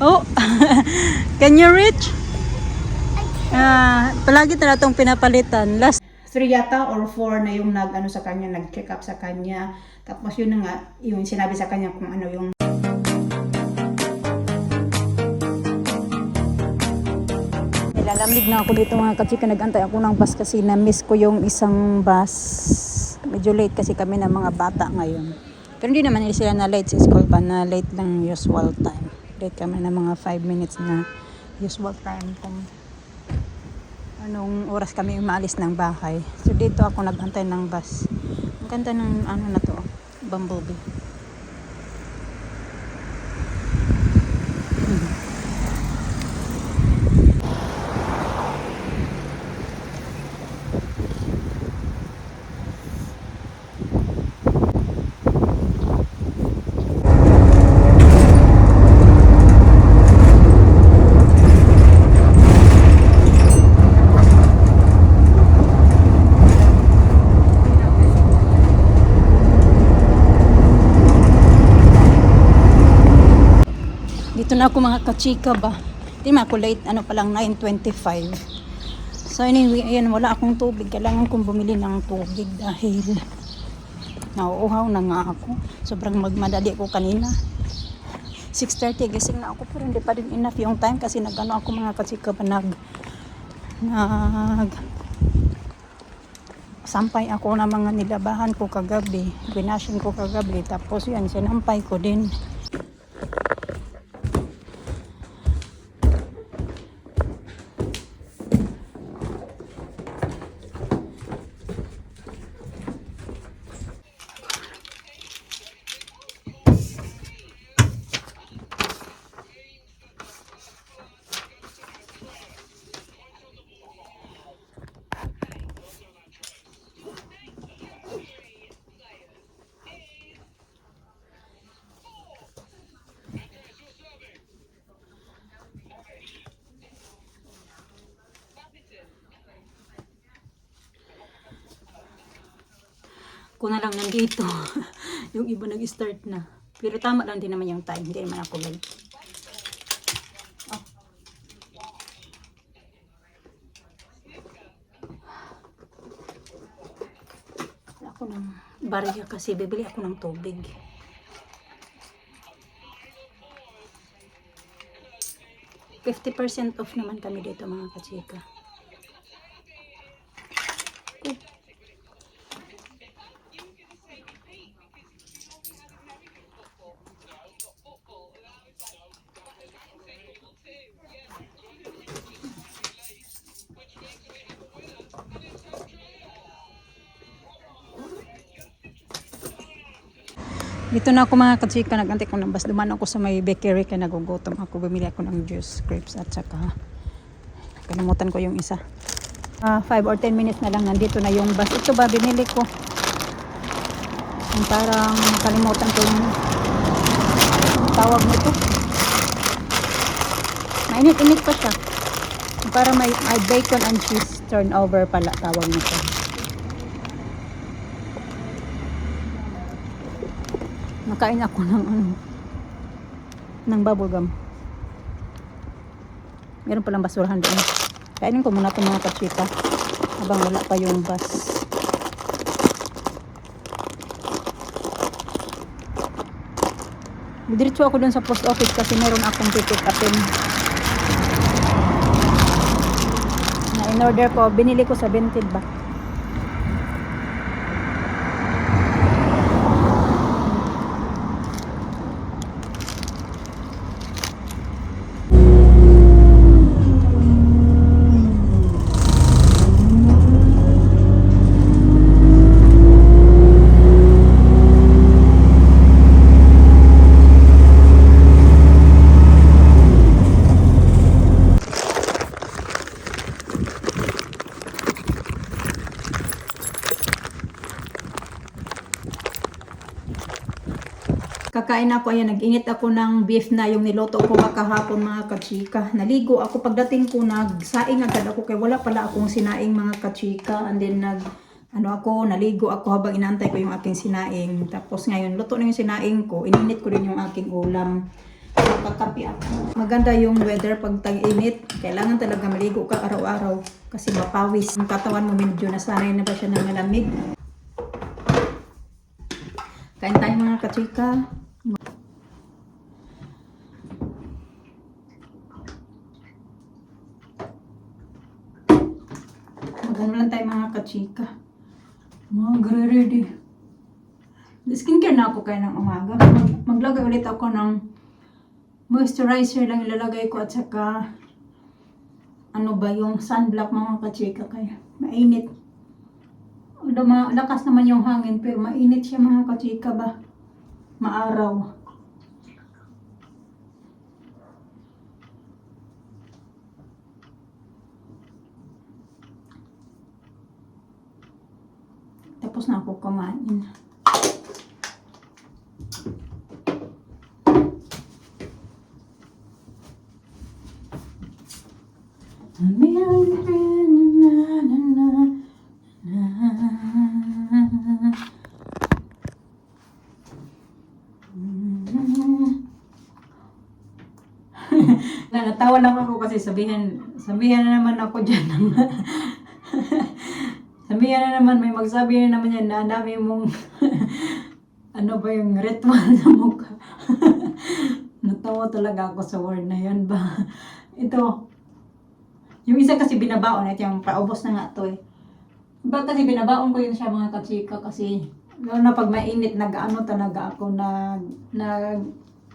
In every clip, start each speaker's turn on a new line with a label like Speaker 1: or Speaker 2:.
Speaker 1: Oh, can you reach? Palagi na itong pinapalitan. Last 3 yata or 4 na yung nag-ano sa kanya, nag-check up sa kanya. Tapos yun na nga, yung sinabi sa kanya kung ano yung nilalamig na ako dito mga kachika. Nag-antay ako ng bus kasi na-miss ko yung isang bus. Medyo late kasi kami ng mga bata ngayon. Pero hindi naman sila na late sa school pa, na late lang usual time. Late kami ng mga 5 minutes na usual time kung anong oras kami umaalis ng bahay. So dito ako nag-antay ng bus. Ang ganda ng ano na to, Bumblebee. Dito na ako mga kachika ba. Hindi man ako late, ano pa lang 9:25. So anyway, ayan, wala akong tubig. Kailangan kong bumili ng tubig dahil nauuhaw na nga ako. Sobrang magmadali ako kanina. 6:30 gising na ako pero hindi pa rin enough yung time kasi nag-ano ako mga kachika ba, sampay ako ng mga nilabahan ko kagabi. Binashin ko kagabi. Tapos yan, sinampay ko din. Ako na lang nandito. Yung iba nag-start na. Pero tama lang din naman yung time. Hindi naman ako late. Oh. Ako ng barya kasi bibili ako ng tubig. %50 off naman kami dito mga kachika. Dito na ako mga kachika, nag-antay ko ng bus. Duman ako sa may bakery kaya nagugutom ako. Bumili ako ng juice, grapes at saka kalimutan ko yung isa. 5 or 10 minutes na lang nandito na yung bus. Ito ba binili ko? Yung parang kalimutan ko yung tawag nito. Mainit-init pa siya. Yung parang may bacon and cheese turnover pala tawag nito. Nakain ako ng bubblegum. Meron palang basurahan doon. Kainin ko muna itong mga kachika habang wala pa yung bus. Diretso ako doon sa post office kasi meron akong pick upin. Na in order ko, binili ko sa Vinted ba. Kakain ako, ayan, nag-init ako ng beef na yung niloto ko kahapon mga kachika. Naligo ako, pagdating ko nagsaing agad ako kaya wala pala akong sinaing mga kachika. And then naligo ako habang inaantay ko yung aking sinaing. Tapos ngayon, luto na yung sinaing ko, ininit ko din yung aking ulam. Magkakapi ako. Maganda yung weather pag tag-init. Kailangan talaga maligo ka araw-araw kasi mapawis. Ang katawan mo medyo nasanay na ba siya ng malamig. Kain tayo mga kachika. Magano lang tayo mga kachika. Magre-ready. Skincare na ako kaya ng umaga. Maglagay ulit ako ng moisturizer lang ilalagay ko at saka ano ba yung sunblock mga kachika kaya mainit. Although lakas naman yung hangin pero mainit siya mga kachika ba. Maaraw. Tapos na ako kumain. Natawa lang ako kasi sabihan na naman ako dyan. Sabihan na naman, may magsabi na naman yan na dami mong ano ba yung ritual sa mukha. Natawa talaga ako sa word na yan ba. Ito, yung isa kasi binabaon at yung paubos na nga to eh. Iba kasi binabaon ko yun siya mga kachika kasi lalo na pag mainit nag-ano talaga ako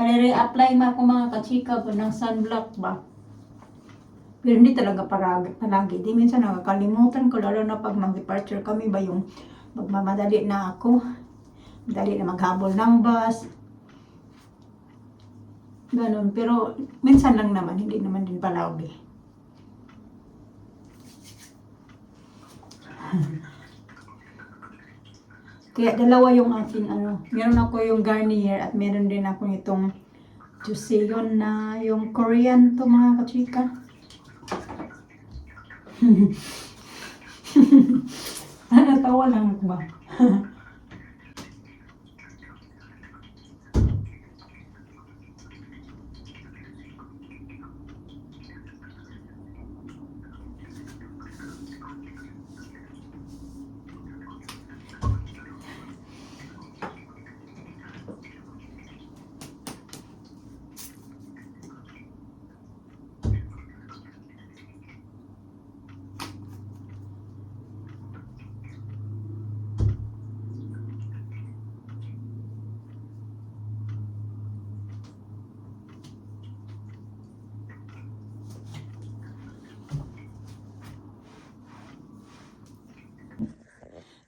Speaker 1: re-apply ma ako mga kachika po ng sunblock ba. Pero hindi talaga palagi. Di minsan nakakalimutan ko lalo na pag mag-departure kami ba yung magmamadali na ako. Madali na maghabol ng bus. Ganon. Pero minsan lang naman, hindi naman din palagi. Kaya dalawa yung aking ano. Meron ako yung Garnier at meron din ako itong Juiceon na yung Korean to mga kachika. Natawa lang ako ba?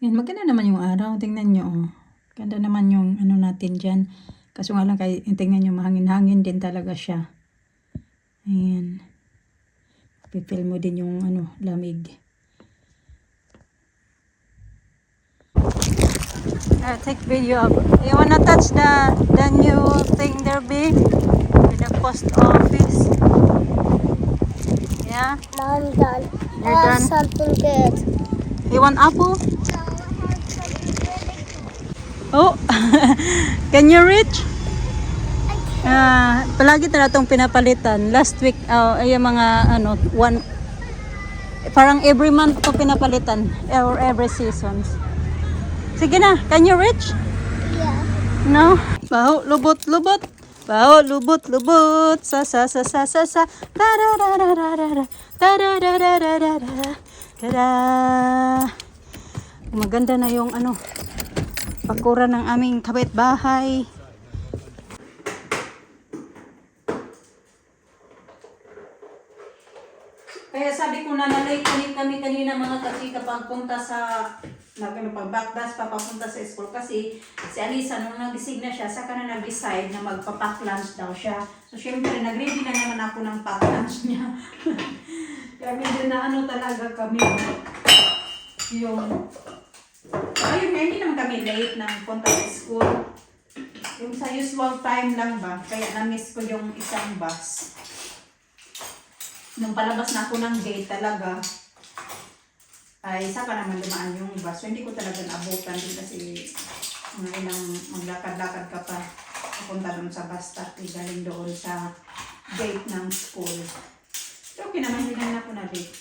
Speaker 1: Yan, maganda naman yung araw. Tingnan nyo, oh. Ganda naman yung ano natin dyan. Kaso nga lang, tingnan nyo, mahangin-hangin din talaga siya. Ayan. Pipil mo din yung ano, lamig. Take video of. You wanna touch the new thing there, babe? With the post office. Yeah?
Speaker 2: Now I'm done.
Speaker 1: You're
Speaker 2: I have
Speaker 1: done?
Speaker 2: something good.
Speaker 1: You want apple? Oh, can you reach? Palagi na itong pinapalitan. Last week, ay mga ano, parang every month ito pinapalitan or every season. Sige na, can you reach?
Speaker 2: Yeah.
Speaker 1: No? Baho, lubot, lubot. Baho, lubot, lubot. Sa. Tararararara. Tararararara. Tada. Maganda na yung ano, pakura ng aming kapitbahay. Kaya sabi ko na nalate kami kanina mga kachika pagpunta sa pag-backdash papunta sa school kasi si Alisa nung nagising na siya saka na nag-decide na magpa-pack lunch daw siya. So syempre nag-ready na naman ako ng pack lunch niya. Kaya medyo na ano talaga kami yung ayun, hindi naman kami late nang punta sa school. Yung sa usual time lang ba, kaya na-miss ko yung isang bus. Nung palabas na ako ng gate talaga, ay saka naman dumaan yung bus. So hindi ko talaga naabutan din kasi ngayon maglakad-lakad ka pa. Papunta doon sa bus stop, galing doon sa gate ng school. So, okay naman, hindi na ako na date.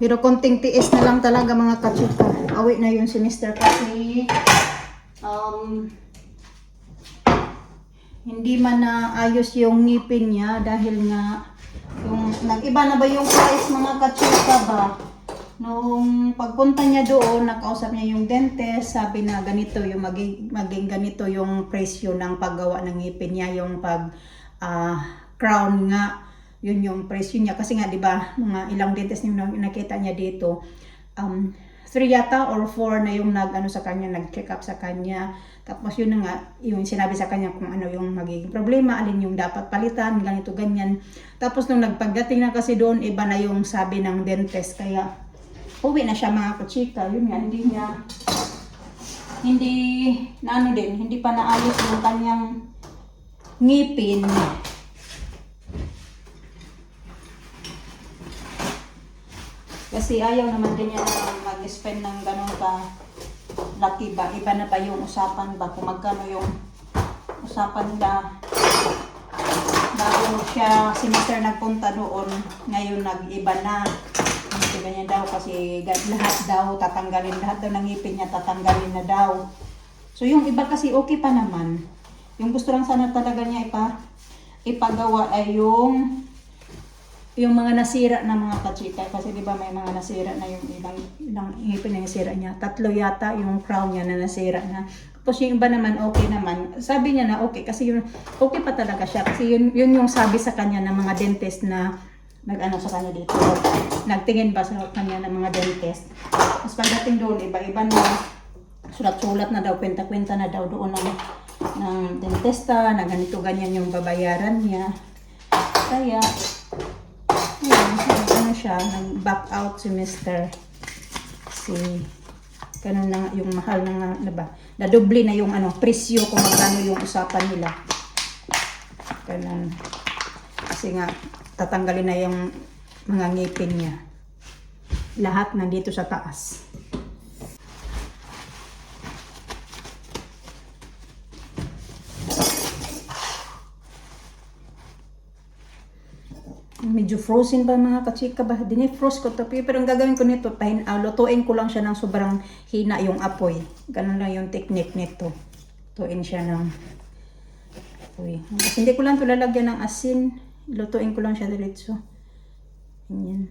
Speaker 1: Pero konting tiis na lang talaga mga kachika. Awi na yung semester kasi hindi man na ayos yung ngipin niya dahil nga yung nag-iba na ba yung price mga kachika ba? Nung pagpunta niya doon, nakausap niya yung dentist, sabi na ganito yung maging ganito yung presyo ng paggawa ng ngipin niya, yung pag crown nga. Yun yung presyo niya kasi nga 'di ba mga ilang dentist yung nakita niya dito 3 yata or 4 na yung nag-ano sa kanya, nag-check up sa kanya. Tapos yun na nga yung sinabi sa kanya kung ano yung magiging problema, alin yung dapat palitan, ganito ganyan. Tapos nung nagpagdating na kasi doon, iba na yung sabi ng dentist, kaya uwi na siya mga kachika. Yun nga, hindi pa naayos yung kanyang ngipin. Kasi ayaw naman din niya na mag-spend ng ganun ka laki ba. Iba na ba yung usapan ba? Kung magkano yung usapan nila bago siya semester nagpunta doon. Ngayon nag-iba na. Hindi ganyan daw kasi lahat daw tatanggalin. Lahat daw ng ngipin niya tatanggalin na daw. So yung iba kasi okay pa naman. Yung gusto lang sana talaga niya ipagawa ay yung mga nasira na mga kachika, kasi di ba may mga nasira na yung ilang ngipin na nasira niya. 3 yata yung crown niya na nasira na. Tapos yung iba naman okay naman. Sabi niya na okay kasi yun, okay pa talaga siya kasi yun yung sabi sa kanya ng mga dentist na nag-ano sa kanya dito. Nagtingin ba sa kanya ng mga dentist. Tapos pagdating doon, iba-iba na sulat-sulat na daw, kwenta-kwenta na daw doon ng dentista na ganito ganyan yung babayaran niya. Kaya ano siya, nag-back out semester. Kasi ganun na yung mahal na nga, diba? Nadubli na yung presyo kung magkano yung usapan nila. Ganun. Kasi nga, tatanggalin na yung mga ngipin niya. Lahat nandito sa taas. Medyo frozen ba mga kachika ba? Dinifrost ko to. Pero ang gagawin ko nito, lutuin ko lang siya ng sobrang hina yung apoy. Ganun lang yung technique nito. Lutuin siya ng apoy. Kasi hindi ko lang ito lalagyan ng asin. Lutuin ko lang siya diretso. Ganyan.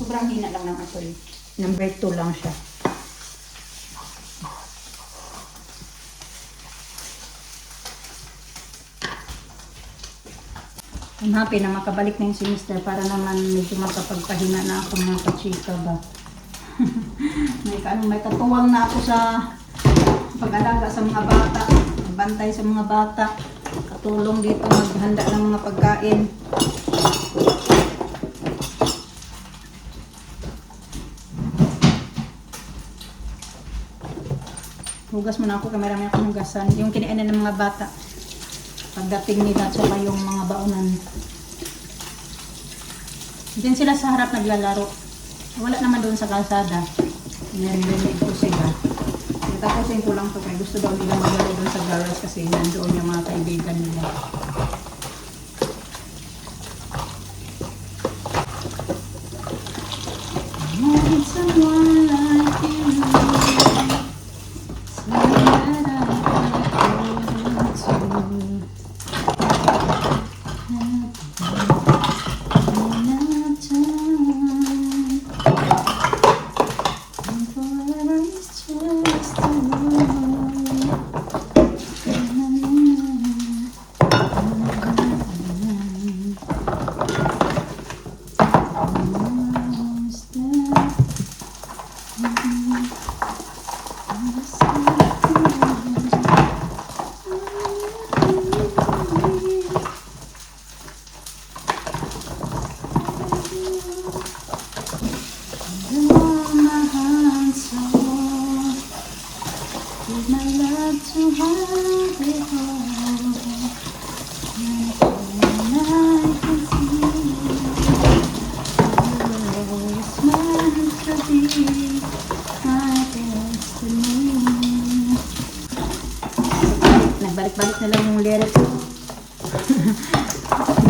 Speaker 1: Sobrang hina lang ng apoy. Number 2 lang siya. I'm happy na makabalik na yung semester para naman medyo makapagpahinga na ako mga kachika ba. may katuwang na ako sa pag-alaga sa mga bata, bantay sa mga bata, katulong dito maghanda ng mga pagkain. Hugas muna ako, marami akong hugasan. Yung kinainan ng mga bata. Pagdating nila, tsaka yung mga baonan. Diyan sila sa harap naglalaro. Wala naman doon sa kalsada. Narinig ko sila. Tapusin ko lang to kaya gusto daw nila maglaro doon sa garage kasi nandoon yung mga kaibigan nila.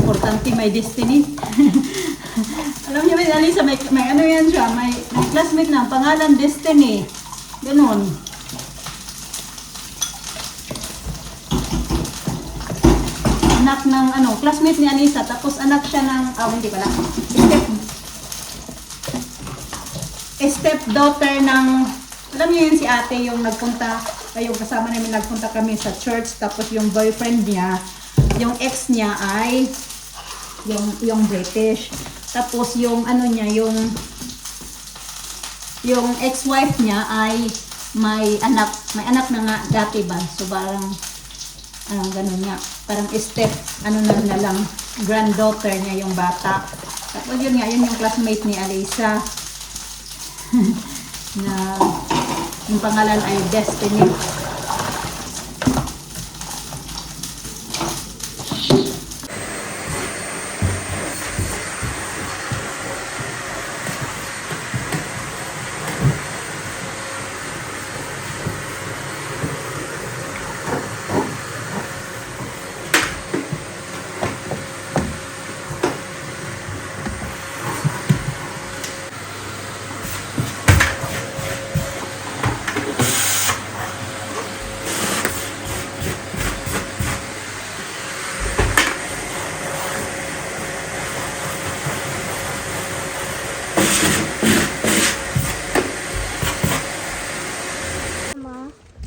Speaker 1: Importante may destiny. Alam niyo ba, Alisa, may ano yan siya, may classmate na, pangalan Destiny. Ganon. Anak ng classmate ni Alisa, tapos anak siya ng, hindi pala, step-daughter ng, alam niyo yun si ate, yung nagpunta, yung kasama namin nagpunta kami sa church, tapos yung boyfriend niya, yung ex niya ay, yung British. Tapos yung niya, yung ex-wife niya ay may anak na nga dati ba. So parang ganun nga, parang step na lang granddaughter niya yung bata. Tapos yun nga, yun yung classmate ni Alisa. Na yung pangalan ay Destiny.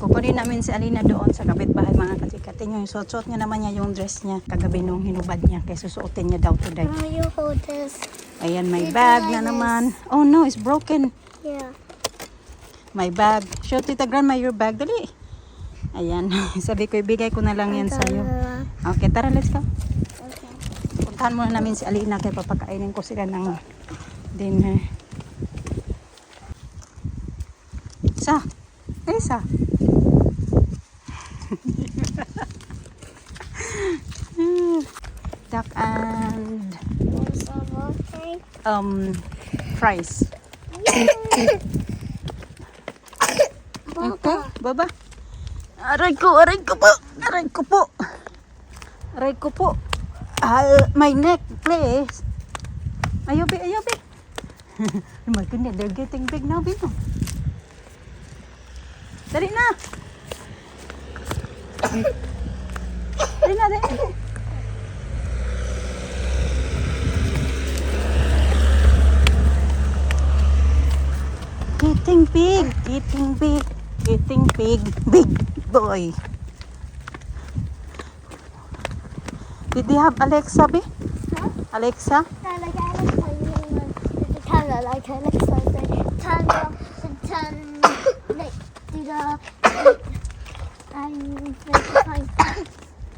Speaker 1: Kukunin namin si Alina doon sa kapitbahay mga kasikatin. Yung suot niya naman niya yung dress niya kagabi nung hinubad niya. Kaya susuotin niya daw today.
Speaker 2: Mama, you hold this.
Speaker 1: Ayan, may bag na naman. Oh no, it's broken.
Speaker 2: Yeah.
Speaker 1: My bag. Show Tita Grandma your bag. Dali. Ayan. Sabi ko, ibigay ko na lang yan sa'yo. Okay, tara, let's go.
Speaker 2: Okay.
Speaker 1: Puntahan muna namin si Alina kaya papakainin ko sila ng dinner. Isa. Isa. Duck and fries. Okay, baba. Aray ko po. Aray ko po. Aray ko po. My neck, please. Ayubi. Oh my goodness, they're getting big now, Bino. Dali na. Dali na. Getting big boy. Did they have Alexa, be?
Speaker 2: Huh?
Speaker 1: Alexa?
Speaker 2: Turn like Alexa,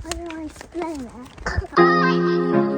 Speaker 2: how do I explain it?